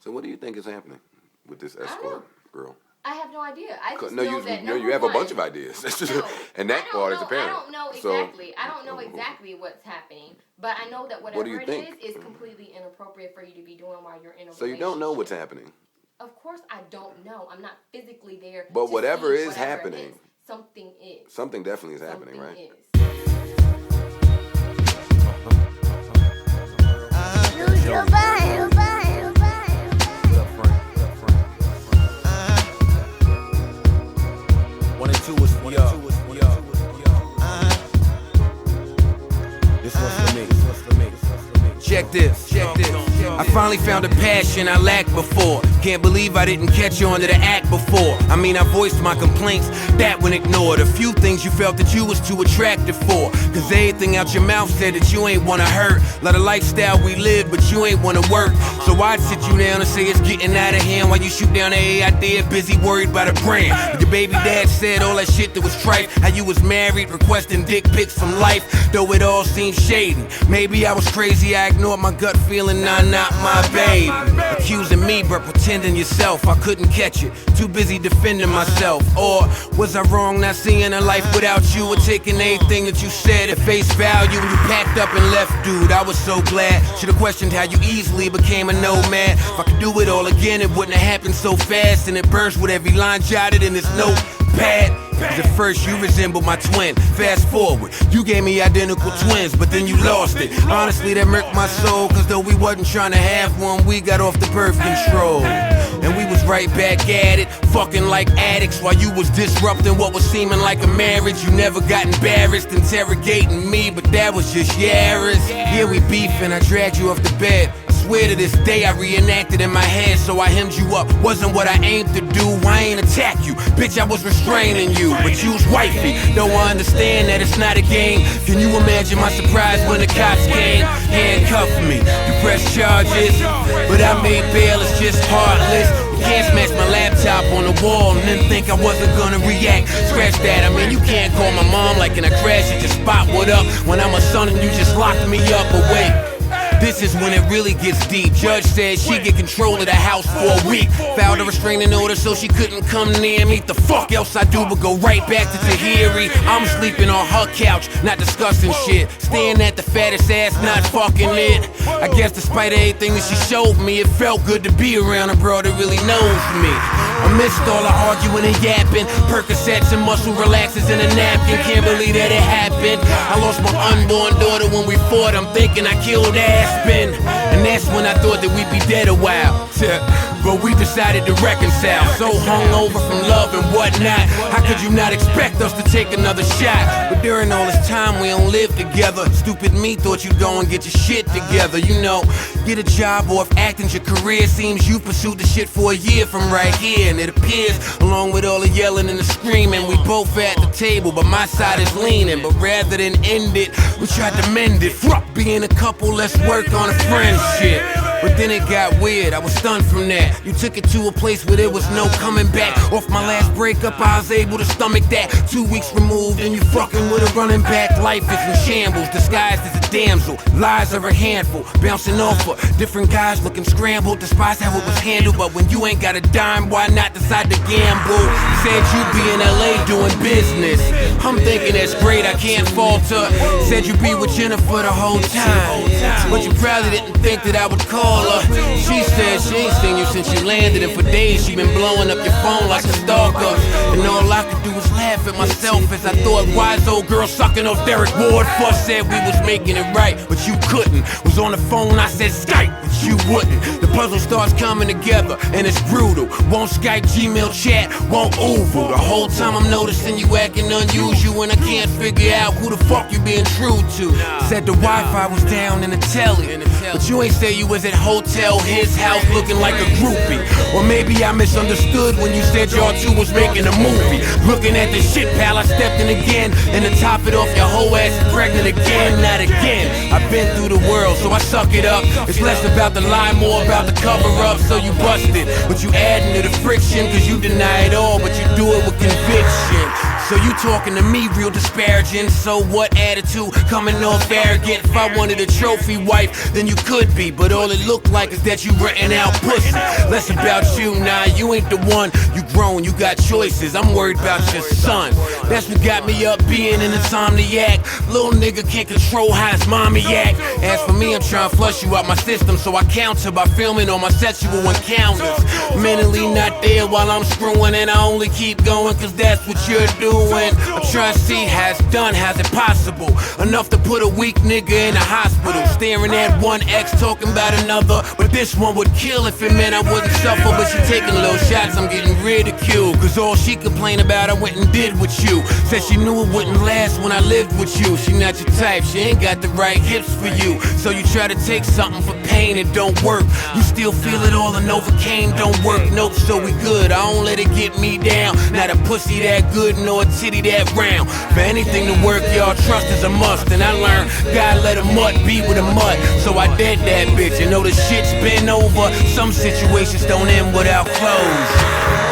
So what do you think is happening with this escort girl? I have no idea. I just know that you have a bunch of ideas. And that part is apparent. I don't know exactly. I don't know exactly what's happening, but I know that whatever it is completely inappropriate for you to be doing while you're in a relationship. So you don't know what's happening? Of course I don't know. I'm not physically there. But whatever is happening, something is. Something definitely is happening, right? Is. Joe Budden. One and two is This one's for me. Check this. I finally found a passion I lacked before. Can't believe I didn't catch on to the act before. I mean, I voiced my complaints, that one ignored. A few things you felt that you was too attractive for. Cause everything out your mouth said that you ain't wanna hurt. Lot of lifestyle we live, but you ain't wanna work. So I'd sit you down and say it's getting out of hand while you shoot down the idea, busy worried by the brand. But your baby dad said all that shit that was trite. How you was married, requesting dick pics from life. Though it all seemed shady. Maybe I was crazy, I ignored my gut feeling, nah, not my babe. Accusing me, but pretending yourself. I couldn't catch it, too busy defending myself. Or was I wrong not seeing a life without you, or taking anything that you said at face value? When you packed up and left, dude, I was so glad. Should've questioned how you easily became a nomad. If I could do it all again, it wouldn't have happened so fast. And it burns with every line jotted in this notepad. Cause at first you resembled my twin. Fast forward, you gave me identical twins, but then you lost it. Honestly, that murked my soul. Cause though we wasn't trying to have one, we got off the birth control. And we was right back at it, fucking like addicts, while you was disrupting what was seeming like a marriage. You never got embarrassed interrogating me, but that was just Yaris. Yeah, we beefing, I dragged you off the bed. Swear to this day I reenacted in my head, so I hemmed you up. Wasn't what I aimed to do, I ain't attack you. Bitch, I was restraining you, but you was wifey. Don't understand that it's not a game. Can you imagine my surprise when the cops came? Handcuffed me, you pressed charges, but I made bail, it's just heartless. You can't smash my laptop on the wall and then think I wasn't gonna react. Scratch that, I mean you can't call my mom like in a crash and just spot what up when I'm a son and you just locked me up. But wait, this is when it really gets deep. Judge said she get control of the house for a week. Filed a restraining order so she couldn't come near me. The fuck else I do but go right back to Tahiri. I'm sleeping on her couch, not discussing shit. Staring at the fattest ass, not fucking it. I guess despite everything that she showed me, it felt good to be around a bro that really knows me. Amidst all the arguing and yapping, Percocets and muscle relaxers in a napkin. Can't believe that it happened. I lost my unborn daughter when we fought. I'm thinking I killed Aspen. And that's when I thought that we'd be dead a while. But we decided to reconcile. So hungover from love and whatnot. How could you not expect us to take another shot? But during all this time we don't live together. Stupid me thought you'd go and get your shit together. You know, get a job, or if acting's your career, seems you pursued the shit for a year from right here. And it appears, along with all the yelling and the screaming, we both at the table, but my side is leaning. But rather than end it, we tried to mend it. Fuck being a couple, let's work on a friendship. But then it got weird, I was stunned from that. You took it to a place where there was no coming back. Off my last breakup, I was able to stomach that. 2 weeks removed and you fucking with a running back. Life is in shambles, disguised as a damsel. Lies are a handful, bouncing off of different guys looking scrambled. Despise how it was handled, but when you ain't got a dime, why not decide to gamble? Said you'd be in LA doing business. I'm thinking that's great, I can't falter. Said you'd be with Jennifer the whole time, but you probably didn't think that I would call her. She said she ain't seen you since you landed, and for days she been blowing up your phone like a stalker. And all I could do was laugh at myself as I thought, wise old girl sucking off Derek Ward. Fuss said we was making it right, but you couldn't. Was on the phone, I said Skype, but you wouldn't. The puzzle starts coming together and it's brutal. Won't Skype, Gmail chat, won't Uber. The whole time I'm noticing you acting unusual, and I can't figure out who the fuck you being true to. Said the Wi-Fi was down in the telly, but you ain't say you was at hotel, his house, looking like a groupie. Or maybe I misunderstood when you said y'all two was making a movie. Looking at the shit pal, I stepped in again, and to top it off, your whole ass is pregnant again. Not again, I've been through the world, so I suck it up. It's less about the lie, more about the cover up. So you busted, but you adding to the friction, cause you deny it all, but you do it with conviction. So you talking to me real disparaging. So what attitude coming off arrogant? If I wanted a trophy wife, then you could be, but all it looked like is that you renting out pussy. Less about you, nah, you ain't the one. You grown, you got choices. I'm worried about your son. That's what got me up being an insomniac. Little nigga can't control how his mommy act. As for me, I'm trying to flush you out my system, so I counter by filming all my sexual encounters. Mentally not there while I'm screwing, and I only keep going cause that's what you're doing. I'm trying to see how it's done, how's it possible? Enough to put a weak nigga in the hospital, staring at one ex talking about another. But this one would kill if it meant I wouldn't suffer. But she taking little shots, I'm getting ridiculed, cause all she complained about I went and did with you. Said she knew it wouldn't last when I lived with you. She not your type, she ain't got the right hips for you. So you try to take something for pain, it don't work. You still feel it all and Novocaine don't work. Nope, so we good, I don't let it get me down. Not a pussy that good, nor a titty that round. For anything to work, y'all, trust is a must. And I learned, God let a mutt be with a mutt. So I dead that bitch, and know the shit's been over. Some situations don't end without close.